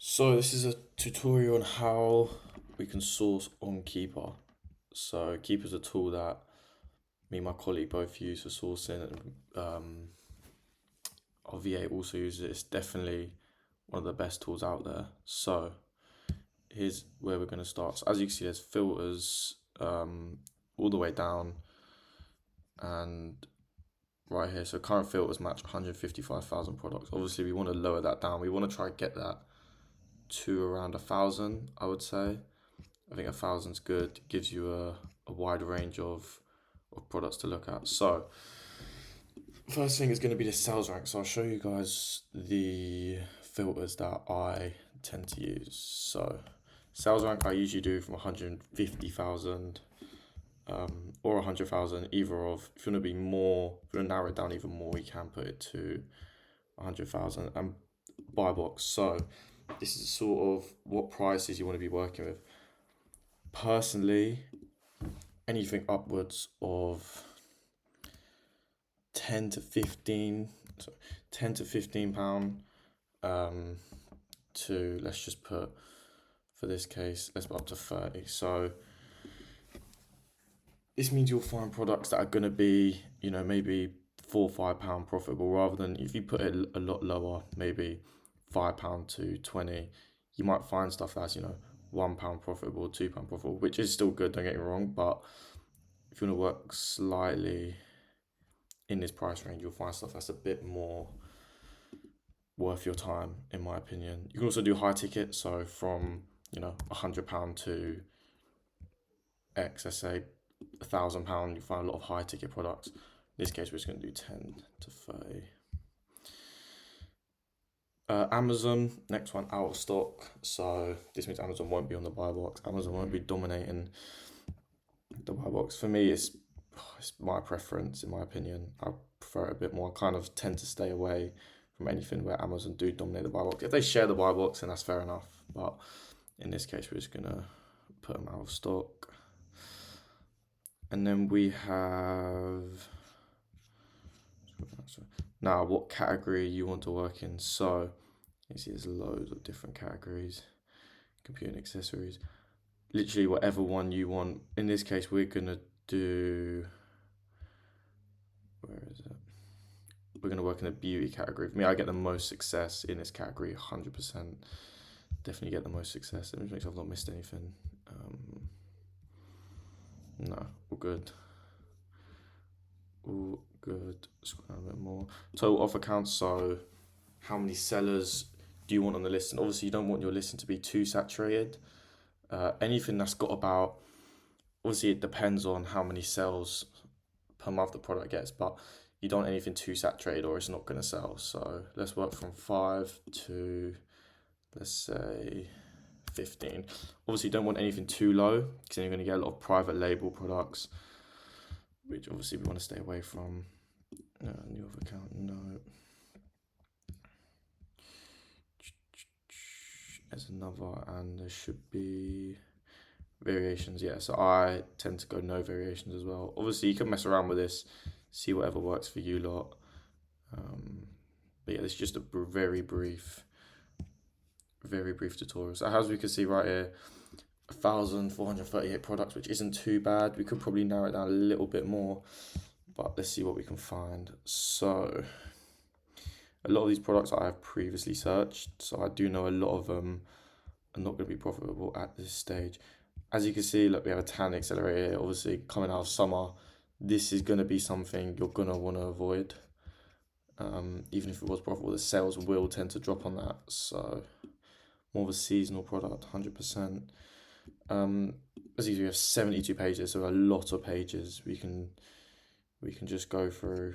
So this is a tutorial on how we can source on Keepa. So Keepa is a tool that me and my colleague both use for sourcing, and our VA also uses it. It's definitely one of the best tools out there. So here's where we're going to start. So as you can see, there's filters all the way down and right here. So current filters match 155,000 products. Obviously, we want to lower that down. We want to try and get that to around 1,000, I would say. I think 1,000's good. It gives you a wide range of products to look at. So first thing is going to be the sales rank. So I'll show you guys the filters that I tend to use. So sales rank I usually do from 150,000 or 100,000, either of. If you want to be more, if you want to narrow it down even more, you can put it to 100,000 and buy box. So this is sort of what prices you want to be working with. Personally, anything upwards of 10 to 15, so 10 to 15 pound, to, let's just put, for this case, let's put up to 30. So this means you'll find products that are going to be, maybe £4 or £5 profitable, rather than if you put it a lot lower, maybe £5 to 20, you might find stuff that's, £1 profitable, £2 profitable, which is still good, don't get me wrong. But if you want to work slightly in this price range, you'll find stuff that's a bit more worth your time, in my opinion. You can also do high ticket, so from £100 to X, let's say £1,000, you find a lot of high ticket products. In this case, we're just going to do 10 to 30. Amazon, next one, out of stock. So this means Amazon won't be on the buy box. Amazon won't be dominating the buy box. For me, it's my preference, in my opinion. I prefer it a bit more. I kind of tend to stay away from anything where Amazon do dominate the buy box. If they share the buy box, then that's fair enough. But in this case, we're just gonna put them out of stock. And then we have now what category you want to work in. So you see there's loads of different categories. Computer and accessories. Literally whatever one you want. In this case, we're gonna do, where is it? We're going to work in the beauty category. For me, I get the most success in this category, 100%. Definitely get the most success. Let me make sure I've not missed anything. No, all good. All good. Scroll down a bit more. Total offer count. So, how many sellers do you want on the list? And obviously, you don't want your listing to be too saturated. Anything that's got about, obviously, it depends on how many sales per month the product gets, but you don't want anything too saturated or it's not going to sell. So let's work from 5 to, let's say, 15. Obviously, you don't want anything too low because then you're going to get a lot of private label products, which obviously we want to stay away from. New other account, no. There's another, and there should be variations. Yeah, so I tend to go no variations as well. Obviously, you can mess around with this, see whatever works for you lot. But yeah, this is just a very brief tutorial. So as we can see right here, 1,438 products, which isn't too bad. We could probably narrow it down a little bit more, but let's see what we can find. So a lot of these products I have previously searched, so I do know a lot of them are not going to be profitable at this stage. As you can see, look, we have a tan accelerator here. Obviously, coming out of summer, this is going to be something you're going to want to avoid. Even if it was profitable, the sales will tend to drop on that. So more of a seasonal product, 100%. As you see, we have 72 pages, so a lot of pages we can just go through.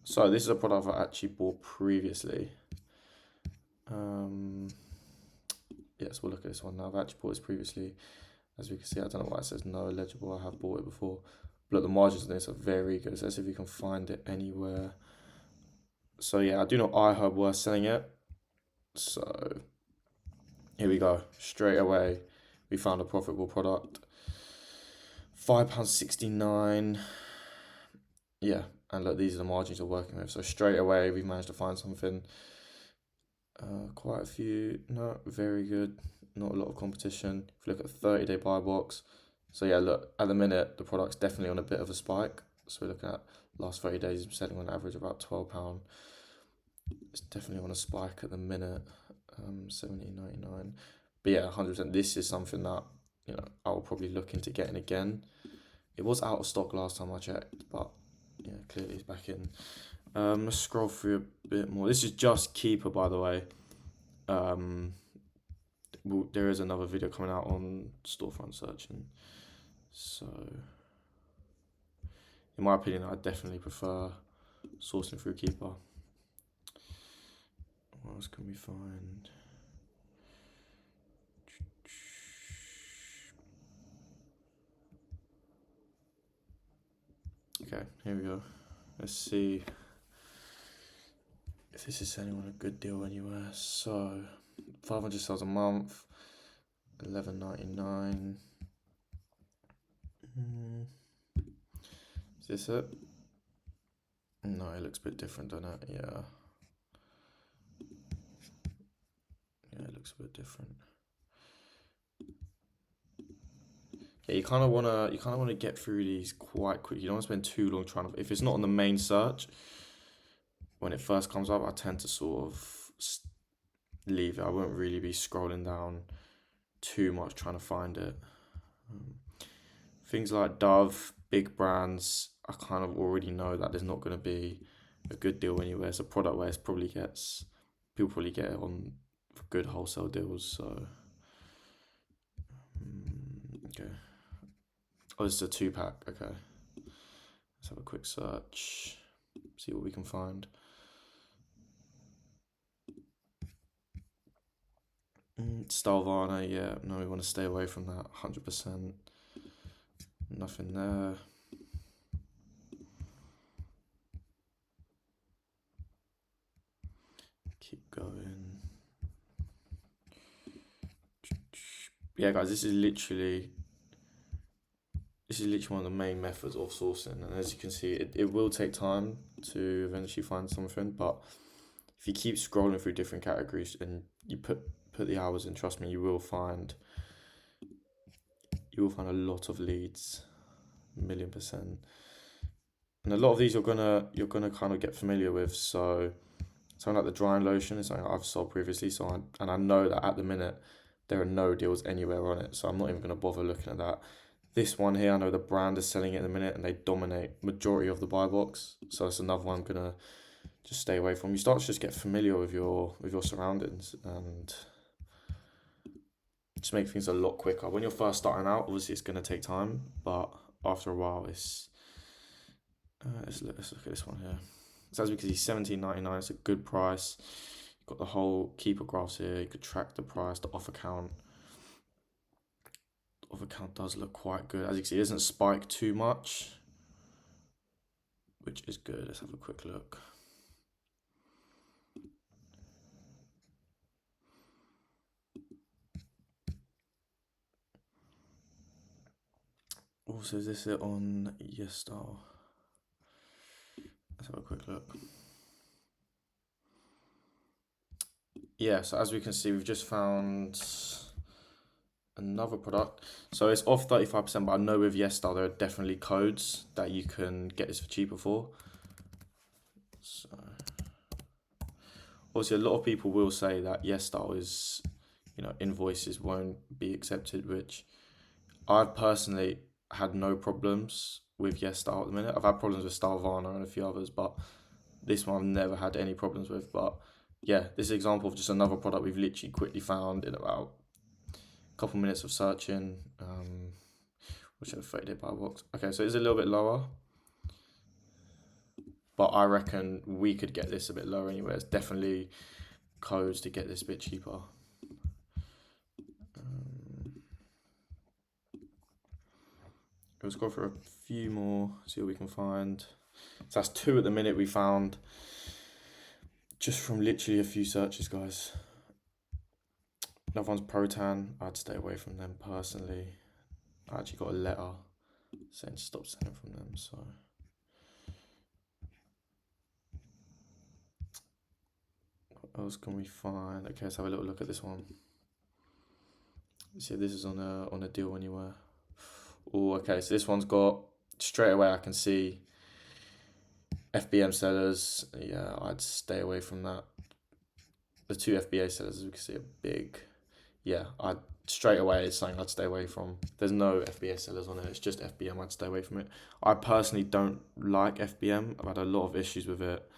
So this is a product I actually bought previously. Yes, we'll look at this one now. I've actually bought this previously. As we can see, I don't know why it says no eligible. I have bought it before. But the margins on this are very good. So let's see if we can find it anywhere. So yeah, I do know iHub were selling it. So here we go. Straight away, we found a profitable product. £5.69. Yeah, and look, these are the margins we're working with. So straight away, we've managed to find something. Quite a few, not very good, not a lot of competition. If you look at 30-day buy box, so yeah, look, at the minute, the product's definitely on a bit of a spike. So we're looking at last 30 days, selling on average about £12. It's definitely on a spike at the minute, 17.99. But yeah, 100%. This is something that I'll probably look into getting again. It was out of stock last time I checked, but yeah, clearly it's back in. Let's scroll through a bit more. This is just Keeper, by the way. There is another video coming out on storefront searching. So, in my opinion, I definitely prefer sourcing through Keeper. What else can we find? Okay, here we go. Let's see if this is selling on a good deal anywhere. So, 500 sales a month, $11.99. Is this it? No, it looks a bit different, doesn't it? Yeah. Yeah, it looks a bit different. Yeah, you kind of wanna get through these quite quick. You don't want to spend too long trying to. If it's not on the main search, when it first comes up, I tend to sort of leave it. I won't really be scrolling down too much trying to find it. Things like Dove, big brands, I kind of already know that there's not going to be a good deal anywhere. It's a product where people probably get it on for good wholesale deals. So, okay. Oh, this is a 2-pack. Okay. Let's have a quick search, see what we can find. Stalvana, yeah, no, we want to stay away from that 100%. Nothing there. Keep going. Yeah, guys, this is literally one of the main methods of sourcing, and as you can see, it will take time to eventually find something, but if you keep scrolling through different categories and you put the hours in, trust me, you will find a lot of leads, 1,000,000%. And a lot of these you're gonna kind of get familiar with. So something like the drying lotion is something I've sold previously. And I know that at the minute there are no deals anywhere on it, so I'm not even gonna bother looking at that. This one here, I know the brand is selling it in the minute, and they dominate majority of the buy box. So that's another one I'm gonna just stay away from. You start to just get familiar with your surroundings and just make things a lot quicker. When you're first starting out, obviously it's gonna take time, but after a while, it's let's look at this one here. So as we can see, 17.99. It's a good price. You've got the whole keeper graphs here. You could track the price, the off account. The off account does look quite good. As you can see, it doesn't spike too much, which is good. Let's have a quick look. Also, is this it on YesStyle? Let's have a quick look. Yeah, so as we can see, we've just found another product. So it's off 35%, but I know with YesStyle there are definitely codes that you can get this for cheaper for. So obviously a lot of people will say that YesStyle is, invoices won't be accepted, which I've personally had no problems with YesStyle at the minute. I've had problems with Starvana and a few others, but this one I've never had any problems with. But yeah, this is an example of just another product we've literally quickly found in about a couple minutes of searching. Which have 30-day buy box. Okay, so it's a little bit lower, but I reckon we could get this a bit lower anyway. It's definitely codes to get this a bit cheaper. Let's go for a few more, see what we can find. So that's 2 at the minute we found just from literally a few searches, guys. Another one's Protan. I'd stay away from them personally. I actually got a letter saying to stop selling from them, so. What else can we find? Okay, let's have a little look at this one. See, this is on a deal anywhere. Oh, okay. So this one's got straight away. I can see FBM sellers. Yeah, I'd stay away from that. The two FBA sellers, as we can see, are big. Yeah, I'd straight away it's something I'd stay away from. There's no FBA sellers on it. It's just FBM. I'd stay away from it. I personally don't like FBM. I've had a lot of issues with it.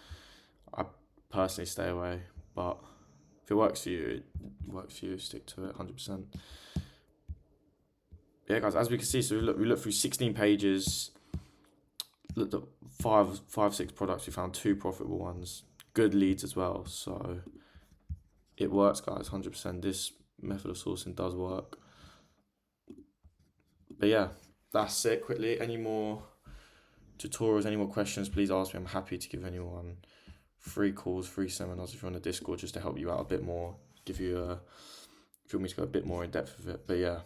I personally stay away, but if it works for you, it works for you. Stick to it, 100%. Yeah, guys. As we can see, so we look through 16 pages. Looked at five, 6 products. We found 2 profitable ones. Good leads as well. So it works, guys. 100%. This method of sourcing does work. But yeah, that's it. Quickly, any more tutorials, any more questions, please ask me. I'm happy to give anyone free calls, free seminars if you're on the Discord, just to help you out a bit more, give you if you want me to go a bit more in depth with it. But yeah,